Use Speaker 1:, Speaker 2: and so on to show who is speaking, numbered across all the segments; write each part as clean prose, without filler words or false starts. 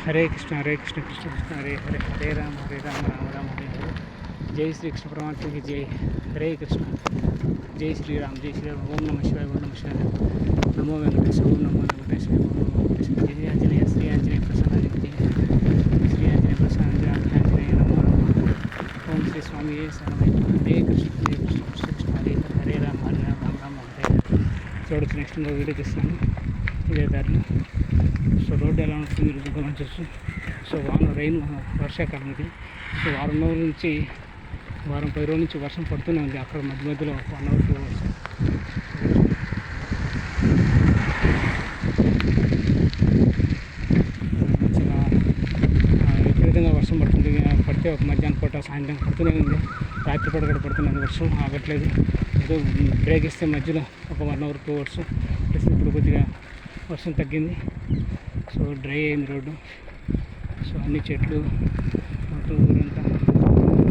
Speaker 1: హరే కృష్ణ కృష్ణ కృష్ణ హరే హరే హరే రామ రామ రామ హరే హరే. జై శ్రీకృష్ణ పరమాత్మకి జై. హరే కృష్ణ. జై శ్రీరామ్ ఓం నమ శివాయ ఓం నమ శివాయ. నమో వెంకటేశ ఓం నమో వెంకటేశ్వర ఓం నమో వెంకటేశ్వర. జయ ఆంజనేయ శ్రీ ఆంజనేయ ప్రసన్న జయ శ్రీ ఆంజనేయ ప్రసన్న ఆంజనేయ నమో నమ. ఓం శ్రీ స్వామి శరణమయ్యప్ప. హరే కృష్ణ కృష్ణ కృష్ణ హరే హరే రామ రామ రామ హరే హరే. చూడొచ్చు నెక్స్ట్ ఇంకో వీడియో తీస్తున్నాను ఇదే దారిలో. సో రోడ్డు ఎలా ఉంటుంది మీరు గమనించవచ్చు. సో వర్షాకాలం ఇది. సో వారం 10 రోజుల నుంచి వర్షం పడుతూనే ఉంది. అక్కడ మధ్యలో 1 అవర్ 2 అవర్స్. మంచిగా విపరీతంగా వర్షం పడితే ఒక మధ్యాహ్నం పూట సాయంత్రం పడుతూనే ఉంది. రాత్రిపూట కూడా పడుతున్నది. వర్షం ఆగట్లేదు. ఏదో బ్రేక్ ఇస్తే మధ్యలో ఒక 1 అవర్ 2 అవర్స్. ఇప్పుడు కొద్దిగా వర్షం తగ్గింది. సో డ్రై అయింది రోడ్డు. సో అన్ని చెట్లు మొత్తం ఊరంతా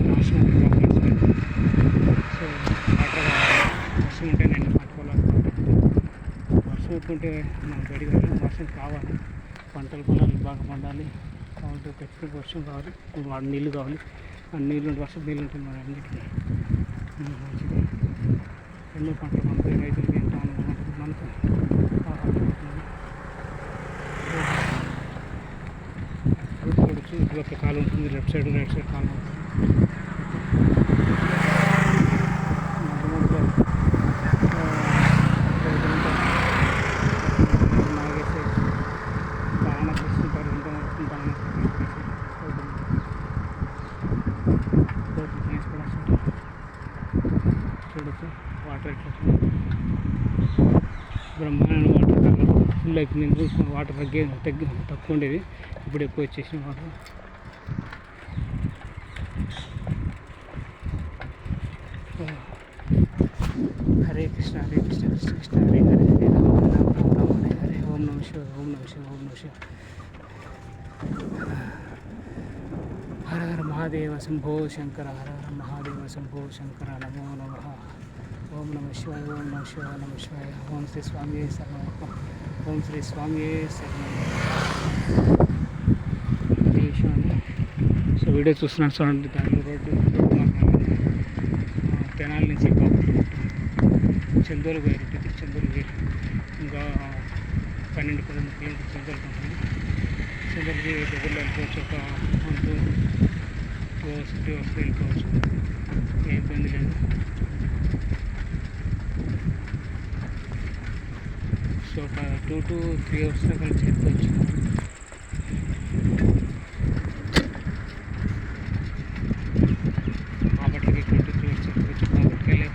Speaker 1: నాశనం. సో వర్షం ఉంటే నేను పట్టుకోవాలి. వర్షం ఉంటే మనకు బయటికి వెళ్ళాలి. వర్షం కావాలి. పొలాలు బాగా పండాలి కాబట్టి ఖచ్చితంగా వర్షం కావాలి. వాడు నీళ్ళు కావాలి. ఆ నీళ్ళు ఉంటే వర్షం నీళ్ళు ఉంటుంది మన అన్నిటికీ మంచిది. ఎన్నో పంటలు పండుతాయి. రైతులకి ఎంతో ఆనందం ఉంటుంది. మనకు చూడొచ్చు. ఇటు ఒక కాలం ఉంటుంది. లెఫ్ట్ సైడ్ రైట్ సైడ్ కాలం ఉంటుంది. బాగా చూస్తుంటారు. చూడొచ్చు వాటర్ ఎట్లా బ్రహ్మాండ వాటర్ కలర్ ఫుల్ అయిపోయింది. చూసుకుని వాటర్ తక్కువ ఉండేది. ఇప్పుడు ఎక్కువ వచ్చేసిన వాటర్. హరే కృష్ణ కృష్ణ కృష్ణ హరే హరే హరే రామ రామ హరే హరే. ఓం నమ శివ ఓం నమ శివ ఓం నమ శివ. హర హర మహాదేవ శంభో శంకర. హర హర మహాదేవ శంభో శంకర. నమో నమ. ఓం నమ శివాయ ఓం నమ శివాయ నమ శివాయ. ఓం శ్రీ స్వామి శరణమయ్యప్ప. ఓం శ్రీ స్వామి శరణమయ్యప్ప. సో వీడియో చూస్తున్నాను చూడండి. దాంట్లో రోడ్డు తెనాలి నుంచి చందూరు వేరు ఉంటుంది. చందూరు వేరు ఇంకా 12-13 కిలోమీటర్స్ చందూరుకి ఉంటుంది. చందూరుకి దగ్గరలో వెళ్ళిపోవచ్చు. ఒక 1-2 అవర్స్ 3 అవర్స్ వెళ్ళిపోవచ్చు. ఏ ఇబ్బంది లేదు. సో ఒక 2 to 3 అవర్స్ దాకా చేరుకోవచ్చు. బాపట్లకి ఇక్కడ 2 to 3 అవర్స్ చేరుకోవచ్చు. బాపట్లకి వెళ్ళి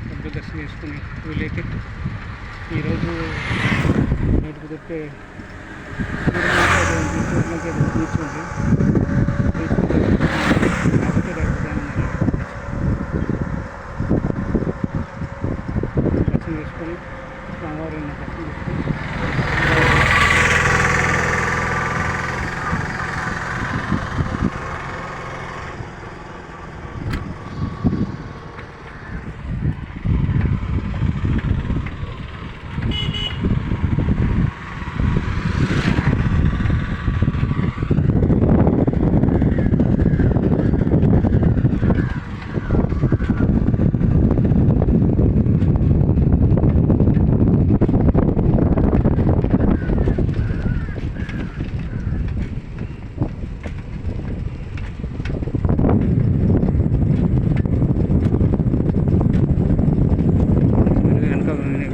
Speaker 1: డబ్బు దర్శనం చేసుకుని వీలైతే ఈరోజు నైట్ కుదిరితే బీచ్ ఉంది. బీచ్ కాబట్టి దర్శనం చేసుకొని స్వామివారిని దర్శనం చేసుకొని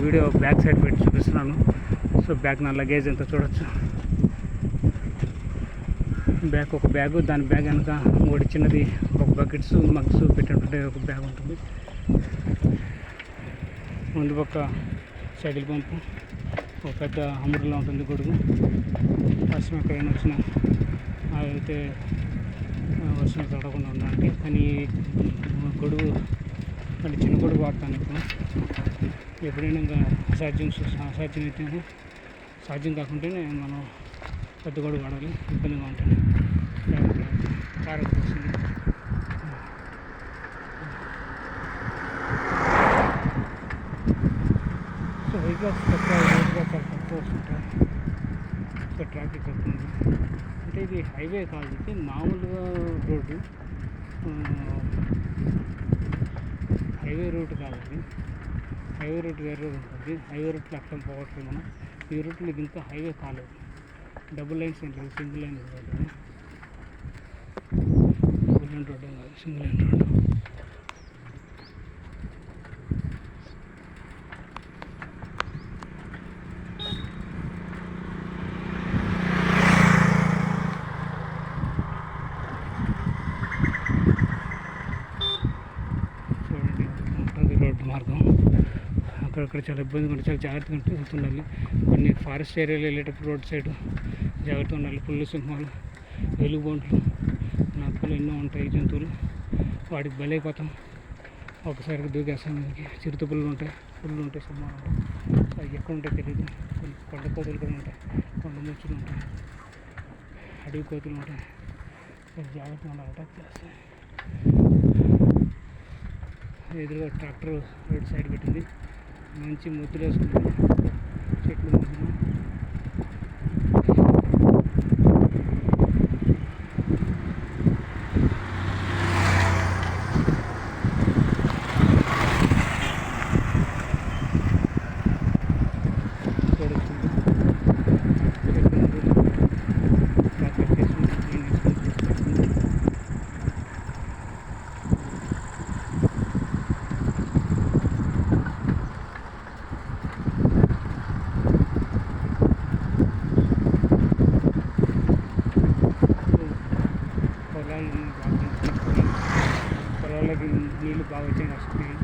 Speaker 1: వీడియో బ్యాక్ సైడ్ పెట్టి చూపిస్తున్నాను. సో బ్యాక్ నా లగేజ్ ఎంత చూడొచ్చు. బ్యాగ్ ఒక బ్యాగు, దాని బ్యాగ్ వెనక ఒకటి చిన్నది ఒక బకెట్స్ మగ్స్ పెట్టినటువంటి ఒక బ్యాగ్ ఉంటుంది. ముందు పక్క సైకిల్ పంపు, ఒక పెద్ద అమరులా ఉంటుంది గొడుగు. వర్షం ఎక్కడైనా వచ్చినా అయితే వర్షం తడవకుండా ఉండాలి. కానీ గొడుగు అంటే చిన్న గొడుగు వాడతాను ఇప్పుడు. ఎప్పుడైనా ఇంకా అసాధ్యం అయితే సాధ్యం కాకుంటేనే మనం పెద్ద గొడుగు వాడాలి. ఇబ్బందిగా ఉంటుంది. కారకు వస్తుంది. సో వెహికల్స్ చాలా తక్కువ వస్తుంటాయి. ఇక్కడ ట్రాఫిక్ వస్తుంది. అంటే ఇది హైవే కాదు, ఇది మామూలుగా రోడ్డు, హైవే రూట్ కాదు. అది హైవే రూట్ వేరే రోడ్ ఉంటుంది. హైవే రూట్లో అట్లా పోవట్లేదు మనం. ఈ రూట్లో ఇది ఇంకా హైవే కాలేదు. డబుల్ లైన్స్ ఏం లేదు, single line road. Double line road కాదు, సింగిల్ లైన్ రోడ్. చూడండి ఉంటుంది రోడ్డు మార్గం. అక్కడక్కడ చాలా ఇబ్బందిగా ఉంటుంది, చాలా జాగ్రత్తగా వెళ్తుండాలి. కొన్ని ఫారెస్ట్ ఏరియాలో వెళ్ళేటప్పుడు రోడ్ సైడ్ జాగ్రత్తగా ఉండాలి. పుల్లు, సింహాలు, ఎలుగుబంట్లు, నక్కలు ఎన్నో ఉంటాయి జంతువులు. వాటికి బలైపోతాం. ఒకసారిగా దూకేస్తాం. మీదకి చిరుత పుల్లు ఉంటాయి, సింహాలు ఉంటాయి. అవి ఎక్కడ ఉంటాయి తెలియదు. కొన్ని కొండ కోతులు కూడా ఉంటాయి, కొండ ముచ్చులు ఉంటాయి, అడవి కోతులు ఉంటాయి. జాగ్రత్తగా ఉండాలి, అటాక్ చేస్తాయి. ఎదురుగా ట్రాక్టర్ రోడ్ సైడ్ పెట్టింది, మంచి ముద్దులు వేసుకుంది చెట్లు మధ్యన. పొలాలకి నీళ్ళు బాగా వచ్చాయి వస్తున్నాయి.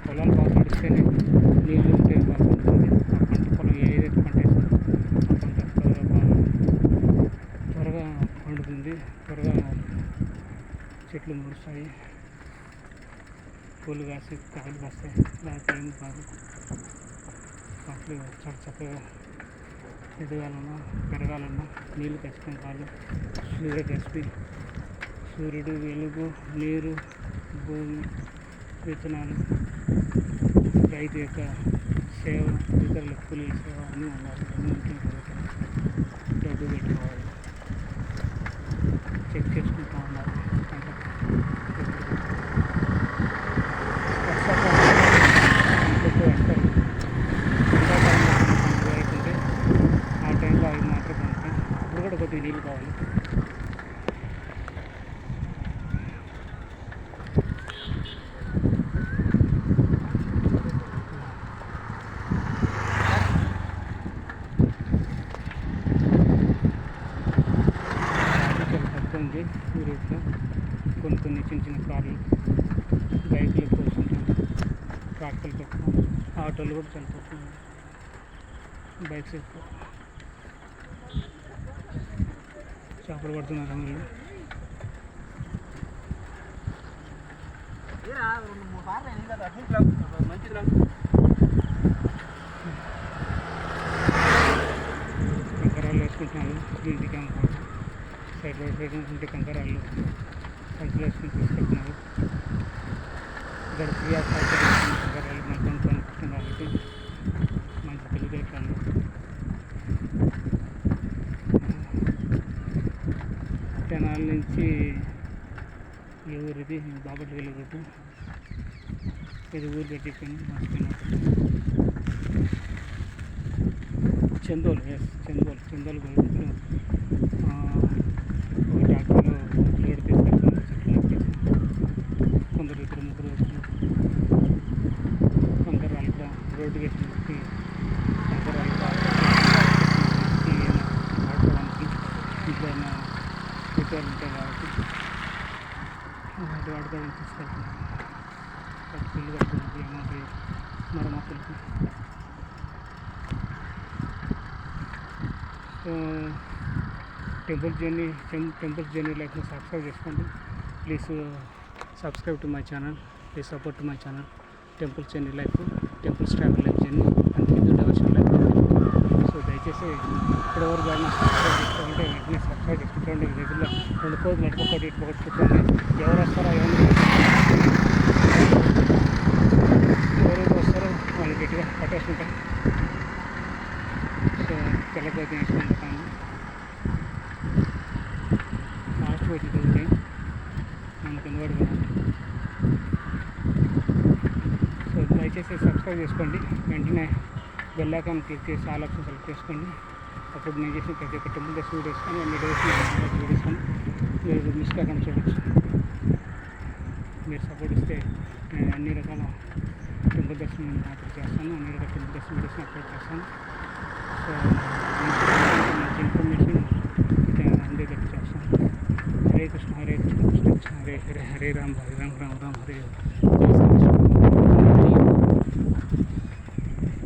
Speaker 1: పొలాలు బాగా నడిస్తేనే నీళ్ళు ఉంటే బాగా ఉంటుంది. ఆ పంట పొలం ఏదైతే పంట వేస్తుందో ఆ పంట త్వరగా పండుతుంది, త్వరగా చెట్లు ముడుస్తాయి, పూలు కాసి కాయలు కాస్తాయి. దానికి ఏం కాదు. అట్లు చాలా చక్కగా ఎదగాలన్నా పెరగాలన్నా నీళ్ళు ఖచ్చితంగా కాదు. సూర్యుడు, వెలుగు, నీరు, భూమి, విత్తనాలు, రైతు యొక్క సేవ, ఇతరుల కూలీ సేవ అన్నీ ఉండాలి. అన్నీ ఉంటే డబ్బు పెట్టుకోవాలి, చెక్ చేసుకుంటూ ఉండాలి. అవుతుంటే ఆ టైంలో అవి మాత్రం పండుతాయి. అప్పుడు కూడా కొద్దిగా నీళ్ళు కావాలి. ఉంది ఈ రూట్లో. కొన్ని చిన్న కార్లు, బైకులు ఎక్కువ వస్తుంటాయి, ట్రాక్టర్లు ఎక్కువ, ఆటోలు కూడా చాలా తక్కువ, బైక్స్ ఎక్కువ. చేపలు పడుతున్నారు అందరూ. కంకరాలు వేసుకుంటున్నారు ఇంటికి అమ్ముకోవాలి. సైడ్ రోడ్ సైడ్ ఉంటే కంకరాలు సంచులు వేసుకుని తీసుకెళ్తున్నారు. ఇక్కడ ఫ్రీ ఆఫ్ కంకరాలు మన కొనుక్కుంటాం కాబట్టి మంచి తెలివితేటలు. తెనాల నుంచి ఈ ఊరిది బాపట్ల రూటు. ఇది ఊరు కట్టించాను మర్చిపోయిన. చందోలు, చందోలు గొడవలు. ఒక ట్రాక్టర్లో లోడ్ తీసుకెళ్తున్నారు, చెట్లు ఎక్కేసి కొందరు ఇద్దరు ముగ్గురు వచ్చి కంకరాలు కూడా రోడ్డు కట్టి కంకరాలు ఆడుకోవడానికి ఇంట్లో రిపేర్లు ఉంటాయి కాబట్టి వాడుకోవడానికి తీసుకెళ్తున్నారు. ఇల్లు కట్టుకోవడానికి ఏమంటే మరమ్మతులకి. సో టెంపుల్ జర్నీ లైఫ్ని సబ్స్క్రైబ్ చేసుకోండి. Please subscribe to my channel. Please support my channel temples journey life, temples travel life journey and Hindu devotion life. So దయచేసి ఇప్పటివరకు కానీ సబ్స్క్రైబ్ చేసుకుంటే వెంటనే సబ్స్క్రైబ్ చేసుకుంటే రెగ్యులర్ 2 కోడ్లు ఒకటి చూడండి. ఎవరు వస్తారో ఎవరైతే వస్తారో వాళ్ళు గట్టిగా పట్టేసుకుంటాం. సో తెల్లపోతే వేసుకుంటాను లాస్ట్ వచ్చి చదువుతాయి మనకు ఎందుకు కదా. సో దయచేసి సబ్స్క్రైబ్ చేసుకోండి, వెంటనే బెల్ ఐకాన్ క్లిక్ చేసి ఆల్ ఆప్షన్ సెలెక్ట్ చేసుకోండి. అప్పుడు నేను చేసిన ప్రతి ఒక్క టెంపుల్ డేస్ వీడియోస్ కానీ అన్ని డేస్ వీడియోస్ కానీ మీరు మిస్ కాకుండా చూడవచ్చు. మీరు సపోర్ట్ ఇస్తే నేను అన్ని రకాల టెంపుల్ దర్శనం అప్లోడ్ చేస్తాను, అన్ని రకాల టెంపుల్ దర్శనం వీడియోస్ని అప్లోడ్ చేస్తాను. సో మంచి ఇన్ఫర్మేషన్ అందేటట్టు చేస్తాను. హరే కృష్ణ హరే కృష్ణ కృష్ణ కృష్ణ హరే హరే హరే రామ్ హరే రామ్ రామ్ రామ్ హరే